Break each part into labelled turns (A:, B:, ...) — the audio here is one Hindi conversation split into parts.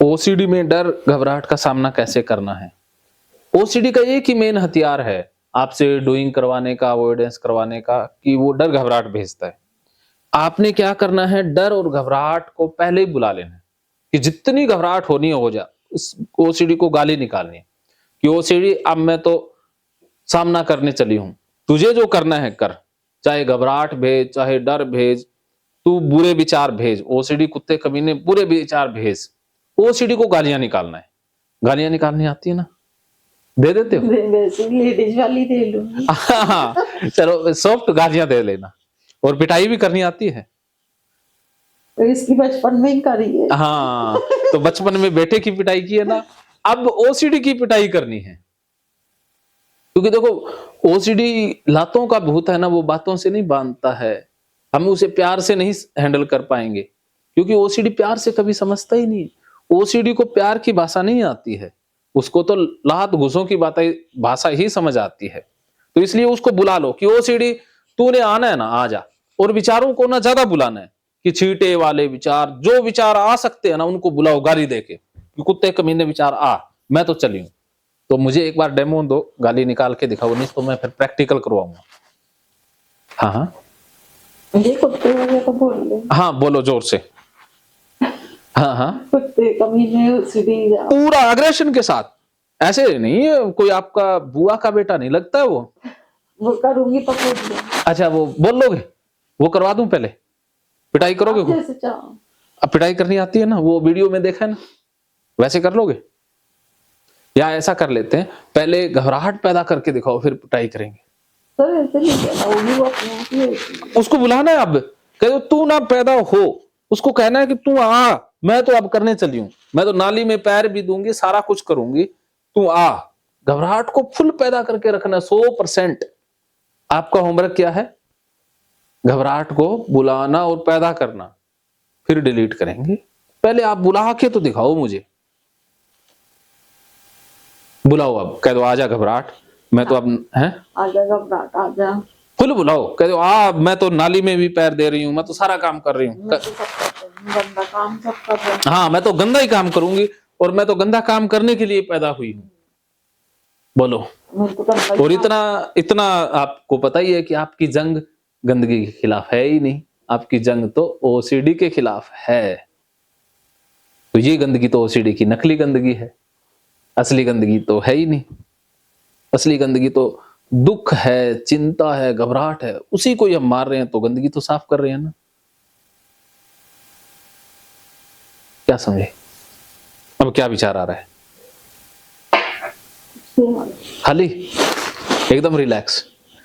A: ओसीडी में डर घबराहट का सामना कैसे करना है? ओसीडी का एक ही मेन हथियार है आपसे डूइंग करवाने का, अवॉइडेंस करवाने का, कि वो डर घबराहट भेजता है। आपने क्या करना है, डर और घबराहट को पहले ही बुला लेना है कि जितनी घबराहट होनी हो जा, इस ओसीडी को गाली निकालनी है कि ओसीडी अब मैं तो सामना करने चली हूं, तुझे जो करना है कर, चाहे घबराहट भेज, चाहे डर भेज, तू बुरे विचार भेज, ओसीडी कुत्ते कमीने बुरे विचार भेज, ओसीडी को गालियां निकालना है। गालियां निकालनी आती है ना? दे देते हो?
B: वैसे लेडीज वाली दे लूंगी।
A: हाँ, चलो सॉफ्ट गालियां दे लेना। और पिटाई भी करनी आती है?
B: तो इसकी बचपन में ही करी है।
A: हाँ, तो बचपन में बेटे की पिटाई की है ना, अब ओसीडी की पिटाई करनी है। क्योंकि देखो ओसीडी लातों का भूत है ना, वो बातों से नहीं बांधता है, हम उसे प्यार से नहीं हैंडल कर पाएंगे, क्योंकि ओसीडी प्यार से कभी समझता ही नहीं। ओसीडी को प्यार की भाषा नहीं आती है, उसको तो लात घुसों की भाषा ही समझ आती है। तो इसलिए उसको बुला लो कि ओसीडी तूने आना है ना, आ जा। और विचारों को ना ज्यादा बुलाना है कि छींटे वाले विचार, जो विचार आ सकते हैं ना उनको बुलाओ गाली देके कि कुत्ते कमीने विचार आ, मैं तो चली हूं। तो मुझे एक बार डेमो दो, गाली निकाल के दिखाओ, नहीं तो मैं फिर प्रैक्टिकल करवाऊंगा। हाँ हाँ
B: ये कुत्ते वाले तो बोल ले।
A: हाँ, बोलो जोर से। हाँ हाँ,
B: कुत्ते कमीने ओसीडी
A: पूरा अग्रेशन के साथ। ऐसे नहीं है, कोई आपका बुआ का बेटा नहीं लगता है वो
B: करूंगी तो पूछ ले।
A: अच्छा, वो बोल लोगे? वो करवा दूं पहले? पिटाई करोगे?
B: आप जैसे चाहो।
A: अब पिटाई करनी आती है ना, वो वीडियो में देखा है ना, वैसे कर लोगे? या ऐसा कर लेते हैं, पहले घबराहट पैदा करके दिखाओ, फिर पिटाई करेंगे।
B: तो ऐसे नहीं कहना, वो अपने आप ही होती है।
A: उसको बुलाना है, अब कह दो तू ना पैदा हो, उसको कहना है कि तू आ, मैं तो अब करने चली हूं, मैं तो नाली में पैर भी दूंगी, सारा कुछ करूंगी, तू आ। घबराहट को फुल पैदा करके रखना 100%। आपका होमवर्क क्या है? घबराहट को बुलाना और पैदा करना, फिर डिलीट करेंगे। पहले आप बुला के तो दिखाओ मुझे। बुलाओ, अब कह दो आजा घबराहट, मैं तो अब है,
B: आजा घबराहट आजा।
A: फुल बुलाओ, कह दो आ, मैं तो नाली में भी पैर दे रही हूँ, मैं तो सारा काम कर रही हूँ।
B: मैं तो सब कर रही हूँ, गंदा काम सब कर रही हूँ।
A: हाँ, मैं तो गंदा ही काम करूंगी, और मैं तो गंदा काम करने के लिए पैदा हुई हूँ। बोलो।
B: मैं तो गंदा ही
A: और
B: काम-
A: इतना इतना आपको पता ही है कि आपकी जंग गंदगी के खिलाफ है ही नहीं, आपकी जंग तो ओसीडी के खिलाफ है। तो ये गंदगी तो ओसीडी की नकली गंदगी है, असली गंदगी तो है ही नहीं। असली गंदगी तो दुख है, चिंता है, घबराहट है, उसी को ही हम मार रहे हैं, तो गंदगी तो साफ कर रहे हैं ना। क्या समझे? अब क्या विचार आ रहा है? खाली एकदम रिलैक्स?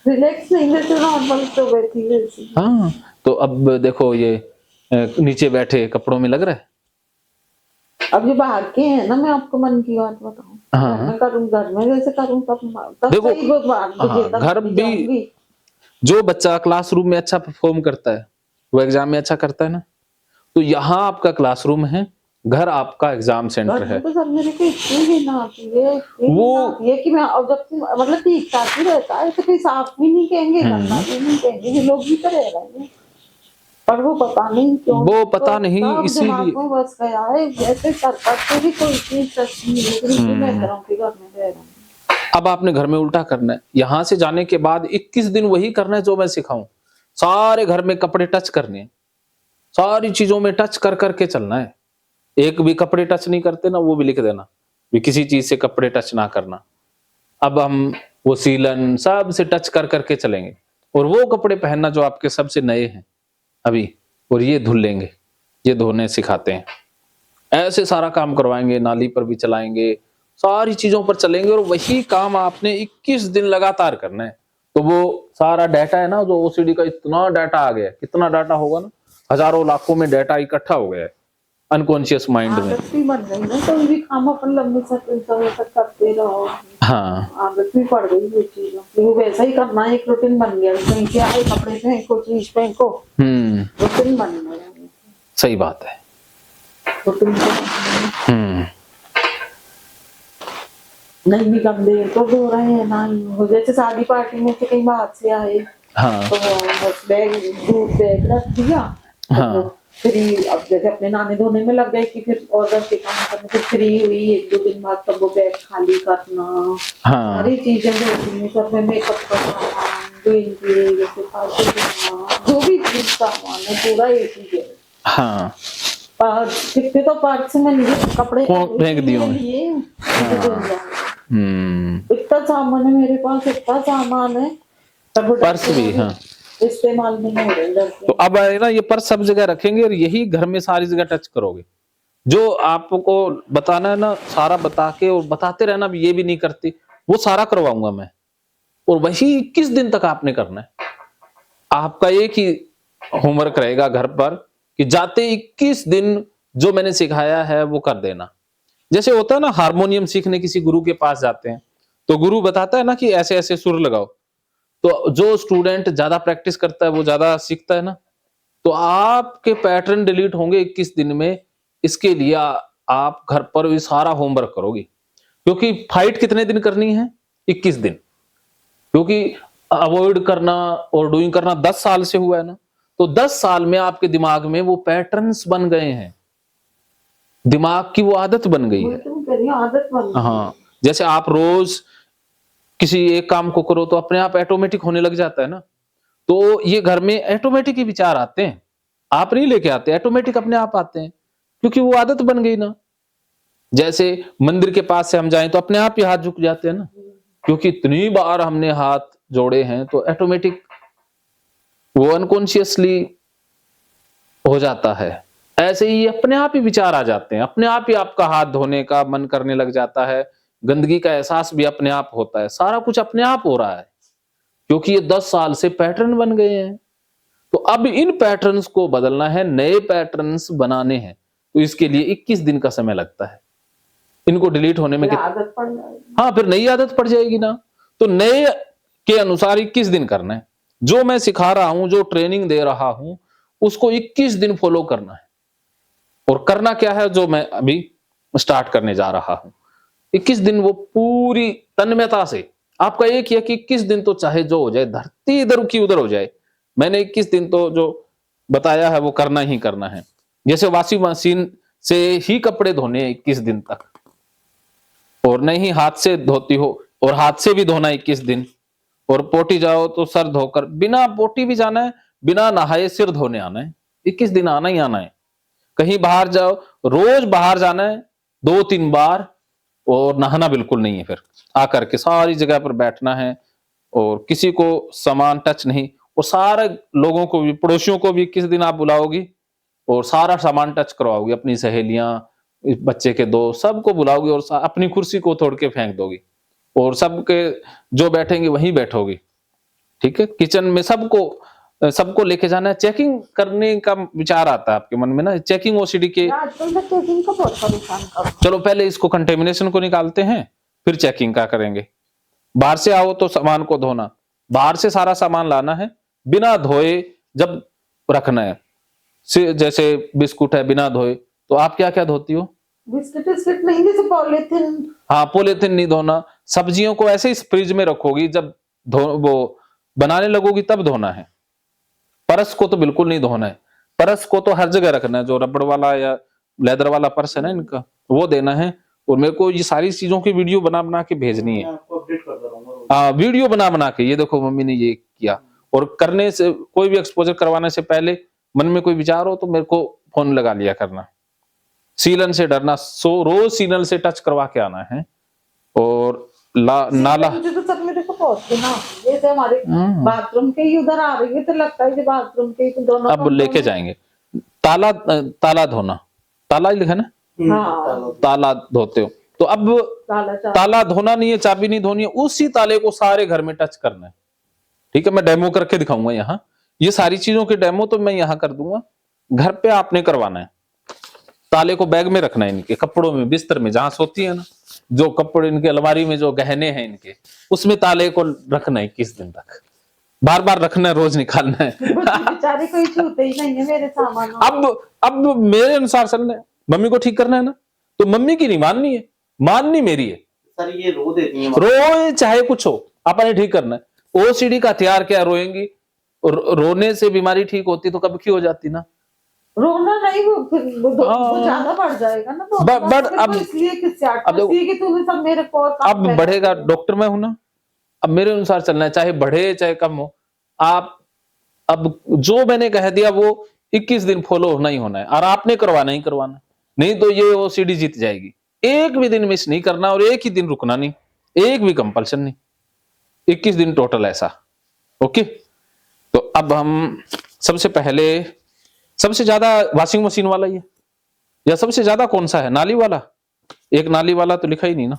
B: रिलैक्स नहीं, मैं तो नॉर्मल तो बैठी वैसे।
A: हाँ, तो अब देखो ये नीचे बैठे कपड़ों में लग रहा है?
B: अब ये बाहर के हैं ना, मैं आपको मन की बात बताऊं।
A: हाँ।
B: मैं करूं घर में जैसे करूं तब
A: देखो,
B: सही वो बाहर
A: हाँ, घर भी जो बच्चा क्लासरूम में अच्छा परफॉर्म करता है वो एग्जाम में अच्छा करता है ना। तो यहाँ आपका क्लासरूम है, घर आपका एग्जाम सेंटर है।
B: तो सर मेरे को इतनी ना आती है,
A: वो
B: ये कि मैं अब जब मतलब ठीक ठाक ही रहता है, तो कोई साफ भी नहीं कहेंगे, गंदा भी नहीं कहेंगे, ये लोग भी तो रह रहे हैं। पर वो पता नहीं क्यों,
A: वो पता नहीं, इसीलिए
B: दिमाग में बस गया है, जैसे करके भी कोई चीज सच नहीं है, लेकिन मैं घर में रह रहा हूँ।
A: अब आपने घर में उल्टा करना है। यहाँ से जाने के बाद 21 दिन वही करना है जो मैं सिखाऊं। सारे घर में कपड़े टच करने हैं, सारी चीजों में टच कर करके चलना है। एक भी कपड़े टच नहीं करते ना, वो भी लिख देना भी किसी चीज से कपड़े टच ना करना। अब हम वो सीलन सब से टच कर करके चलेंगे, और वो कपड़े पहनना जो आपके सबसे नए हैं अभी, और ये धुल लेंगे, ये धोने सिखाते हैं। ऐसे सारा काम करवाएंगे, नाली पर भी चलाएंगे, सारी चीजों पर चलेंगे, और वही काम आपने 21 दिन लगातार करना है। तो वो सारा डाटा है ना, जो ओसीडी का इतना डाटा आ गया, कितना डाटा होगा ना, हजारों लाखों में डाटा इकट्ठा हो गया है अनकॉन्शियस माइंड में।
B: आदत भी बन गई ना, तो भी काम अपन लंबे समय तक करते रहो।
A: हाँ,
B: आदत भी पड़ गई ये चीजों की, वो वैसा ही करना, एक रूटीन बन गया, कहीं से आए कपड़े पहनको, चीज पहनको, रूटीन बन गया।
A: सही बात है।
B: रूटीन नहीं भी गंदे तो धो रहे हैं ना, जैसे शादी पार्टी में से कहीं बाहर से आए,
A: हाँ,
B: तो बस बैग दूध बैग रख दिया,
A: हाँ,
B: फ्री, अब जैसे अपने नहाने धोने में लग गए कि फिर और घर के काम करने, फिर फ्री हुई 1-2 दिन बाद, तब वो बैग खाली करना,
A: हाँ
B: सारी चीजें देखनी, सब में मेकअप का सामान, बिंदी, जैसे फालतू सामान, जो भी चीज सामान है पूरा एक ही है।
A: हाँ
B: कितने तो पर्स में लिए कपड़े
A: कौन फेंक दिए होंगे।
B: लिए,
A: हम्म।
B: इतना सामान है मेरे पास, इतना सामान है, तब
A: पर्स भी, हाँ।
B: इस्तेमाल नहीं हो रहे इधर
A: तो अब है ना, ये पर्स सब जगह रखेंगे और यही घर में सारी जगह टच करोगे। जो आपको बताना है ना, सारा बता के और बताते रहना, ये भी नहीं करती, वो सारा करवाऊंगा मैं। और वही 21 दिन तक आपने करना है। आपका एक ही होमवर्क रहेगा घर पर कि जाते 21 दिन जो मैंने सिखाया है वो कर देना। जैसे होता है ना, हारमोनियम सीखने किसी गुरु के पास जाते हैं, तो गुरु बताता है ना कि ऐसे ऐसे सुर लगाओ, तो जो स्टूडेंट ज्यादा प्रैक्टिस करता है वो ज्यादा सीखता है ना। तो आपके पैटर्न डिलीट होंगे 21 दिन में। इसके लिए आप घर पर भी सारा होमवर्क करोगे, क्योंकि फाइट कितने दिन करनी है? 21 दिन। क्योंकि अवॉइड करना और डूइंग करना 10 साल से हुआ है ना, तो 10 साल में आपके दिमाग में वो पैटर्न्स बन गए हैं, दिमाग की वो आदत बन गई है।
B: आदत बन गई।
A: हाँ, जैसे आप रोज किसी एक काम को करो तो अपने आप ऑटोमेटिक होने लग जाता है ना। तो ये घर में ऑटोमेटिक ही विचार आते हैं, आप नहीं लेके आते, ऑटोमेटिक अपने आप आते हैं, क्योंकि वो आदत बन गई ना। जैसे मंदिर के पास से हम जाएं तो अपने आप ही हाथ झुक जाते हैं ना, क्योंकि इतनी बार हमने हाथ जोड़े हैं, तो ऑटोमेटिक वो अनकॉन्शियसली हो जाता है। ऐसे ही अपने आप ही विचार आ जाते हैं, अपने आप ही आपका हाथ धोने का मन करने लग जाता है, गंदगी का एहसास भी अपने आप होता है, सारा कुछ अपने आप हो रहा है, क्योंकि ये 10 साल से पैटर्न बन गए हैं। तो अब इन पैटर्न्स को बदलना है, नए पैटर्न्स बनाने हैं, तो इसके लिए 21 दिन का समय लगता है। इनको डिलीट होने में
B: आदत पड़ जाएगी।
A: हाँ, फिर नई आदत पड़ जाएगी ना। तो नए के अनुसार 21 दिन करना है। जो मैं सिखा रहा हूं, जो ट्रेनिंग दे रहा हूं, उसको 21 दिन फॉलो करना है। और करना क्या है, जो मैं अभी स्टार्ट करने जा रहा हूं, 21 दिन वो पूरी तन्मयता से। आपका एक ही है कि 21 दिन तो चाहे जो हो जाए, धरती इधर की उधर हो जाए, मैंने 21 दिन तो जो बताया है वो करना ही करना है। जैसे वॉशिंग मशीन से ही कपड़े धोने हैं 21 दिन तक, और नहीं हाथ से धोती हो, और हाथ से भी धोना 21 दिन, और पोटी जाओ तो सर धोकर, बिना पोटी भी जाना है, बिना नहाए सिर धोने आना है, 21 दिन आना ही आना है। कहीं बाहर जाओ, रोज बाहर जाना है 2-3 बार, और नहाना बिल्कुल नहीं है। फिर आकर के सारी जगह पर बैठना है, और किसी को सामान टच नहीं, और सारे लोगों को भी, पड़ोसियों को भी किस दिन आप बुलाओगी और सारा सामान टच करवाओगी, अपनी सहेलियां, बच्चे के दोस्त, सबको बुलाओगी, और अपनी कुर्सी को तोड़ के फेंक दोगी, और सबके जो बैठेंगे वहीं बैठोगी। ठीक है, किचन में सबको सबको लेके जाना है। चेकिंग करने का विचार आता है आपके मन में ना, चेकिंग ओसीडी के।
B: आजकल मैं चेकिंग को बहुत परेशान कर रहा हूं।
A: चलो पहले इसको कंटेमिनेशन को निकालते हैं, फिर चेकिंग का करेंगे। बाहर से आओ तो सामान को धोना, बाहर से सारा सामान लाना है, बिना धोए जब रखना है। जैसे बिस्कुट है, बिना धोए, तो आप क्या क्या धोती हो?
B: बिस्किट बिस्किट नहीं, जैसे पॉलिथीन।
A: हाँ, पॉलिथीन नहीं धोना। सब्जियों को ऐसे ही फ्रिज में रखोगी, जब वो बनाने लगोगी तब धोना है। परस को तो बिल्कुल नहीं धोना है, परस को तो हर जगह रखना है। जो रबड़ वाला या लेदर वाला पर्स है ना इनका, वो देना है। और मेरे को ये सारी चीजों की वीडियो बना बना के भेजनी है। हाँ, वीडियो बना बना के, ये देखो मम्मी ने ये किया। और करने से, कोई भी एक्सपोजर करवाने से पहले मन में कोई विचार हो तो मेरे को फोन लगा लिया करना। सीलन से डरना, रोज सीलन से टच करवा के आना है। और नाला
B: मुझे तो सब मेरे को बहुत गुना, जैसे हमारे बाथरूम के ही उधर आ रही है, तो लगता है कि बाथरूम के ही दोनों
A: अब लेके जाएंगे। ताला धोना, ताला ही लिखा ना,
B: हाँ,
A: ताला धोते हो तो अब ताला धोना नहीं है, चाबी नहीं धोनी है, उसी ताले को सारे घर में टच करना है। ठीक है, मैं डेमो करके दिखाऊंगा यहाँ। ये सारी चीजों के डेमो तो मैं यहाँ कर दूंगा, घर पे आपने करवाना है। ताले को बैग में रखना है, इनके कपड़ों में, बिस्तर में जहां सोती है ना, जो कपड़े इनके अलमारी में जो गहने हैं इनके, उसमें ताले को रखना है 21 दिन तक। बार बार रखना है, रोज निकालना है।
B: बेचारे कोई छूते ही नहीं है मेरे सामान।
A: अब मेरे अनुसार चलना है, मम्मी को ठीक करना है ना, तो मम्मी की नहीं माननी है, माननी मेरी है।
C: सर ये रो देती है,
A: रोए चाहे कुछ हो, आपने ठीक करना है। ओसीडी का हथियार क्या, रोएंगी। रोने से बीमारी ठीक होती तो कब की हो जाती ना।
B: रोना नहीं, वो फिर वो ज्यादा बढ़ जाएगा ना, तो
A: बट अब
B: इसलिए किससे
A: अब देखो,
B: कि तूने सब मेरे को
A: अब बढ़ेगा, डॉक्टर मैं हूं ना, अब मेरे अनुसार चलना है, चाहे बढ़े चाहे कम हो। आप अब जो मैंने कह दिया वो 21 दिन फॉलो होना ही होना है, और आपने करवाना ही करवाना, नहीं तो ये ओसीडी जीत जाएगी। एक भी दिन मिस नहीं करना और एक ही दिन रुकना नहीं, एक भी कंपल्सन नहीं, 21 दिन टोटल ऐसा। ओके, तो अब हम सबसे पहले, सबसे ज्यादा वॉशिंग मशीन वाला ही है या सबसे ज्यादा कौन सा है? नाली वाला। एक नाली वाला तो लिखा ही नहीं ना,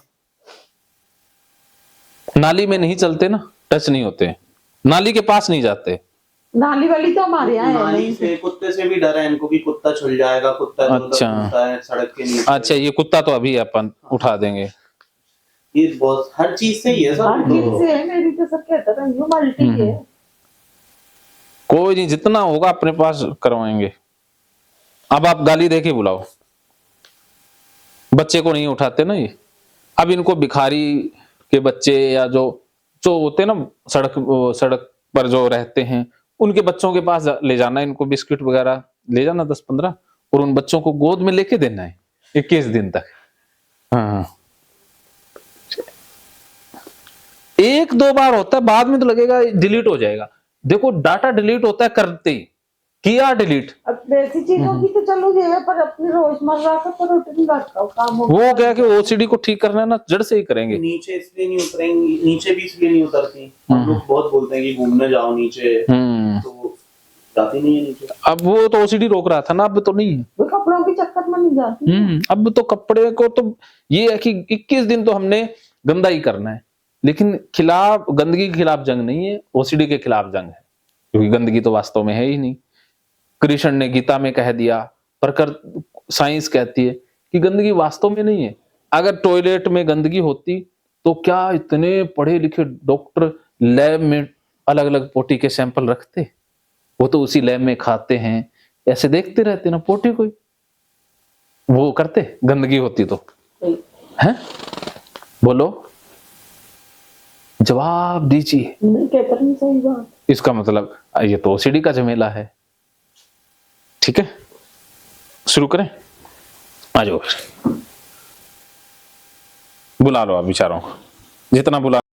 A: नाली में नहीं चलते ना, टच नहीं होते, नाली के पास नहीं जाते।
B: नाली वाली तो हमारे यहाँ है
C: नाली
B: नहीं।
C: से कुत्ते से भी डर है इनको कि कुत्ता छुल जाएगा, कुत्ता जो
A: अच्छा।
C: घूमता है सड़क के नीचे।
A: अच्छा, ये कुत्ता तो अभी अपन उठा देंगे।
C: ये बहुत हर चीज से ही है
B: हर
C: सब।
B: चीज से है, मेरी तो सब कहता था ये मल्टी है।
A: कोई नहीं, जितना होगा अपने पास करवाएंगे। अब आप गाली देके बुलाओ, बच्चे को नहीं उठाते ना ये। अब इनको भिखारी के बच्चे या जो जो होते ना सड़क पर जो रहते हैं, उनके बच्चों के पास ले जाना, इनको बिस्किट वगैरह ले जाना 10-15, और उन बच्चों को गोद में लेके देना है 21 दिन तक। हाँ, 1-2 बार होता है, बाद में तो लगेगा डिलीट हो जाएगा। देखो डाटा डिलीट होता है करते ही, किया डिलीट।
B: अब वैसी चीजों की तो चलो ये है, पर अपनी रोजमर्रा का तो रूटीन का काम हो।
A: वो क्या कि ओसीडी को ठीक करना है ना, जड़ से ही करेंगे।
C: नीचे इसलिए नहीं उतरेंगी, नीचे भी इसलिए नहीं उतरती। हम लोग बहुत बोलते हैं कि घूमने जाओ नीचे, तो जाती नहीं है नीचे।
A: अब वो तो ओसीडी रोक रहा था ना, अब तो नहीं है।
B: वो कपड़ों के चक्कर में नहीं जाती।
A: अब तो कपड़े को तो ये है कि 21 दिन तो हमने गंदा ही करना है, लेकिन गंदगी के खिलाफ जंग नहीं है, ओसीडी के खिलाफ जंग है, क्योंकि गंदगी तो वास्तव में है ही नहीं। कृष्ण ने गीता में कह दिया, साइंस कहती है कि गंदगी वास्तव में नहीं है। अगर टॉयलेट में गंदगी होती तो क्या इतने पढ़े लिखे डॉक्टर लैब में अलग अलग पोटी के सैंपल रखते? वो तो उसी लैब में खाते हैं, ऐसे देखते रहते ना पोटी कोई, वो करते गंदगी होती तो है? बोलो, जवाब दीजिए।
B: कहता नहीं, सही बात।
A: इसका मतलब ये तो ओसीडी का झमेला है। ठीक है, शुरू करें? आ जाओ, बुला लो आप विचारों को, जितना बुला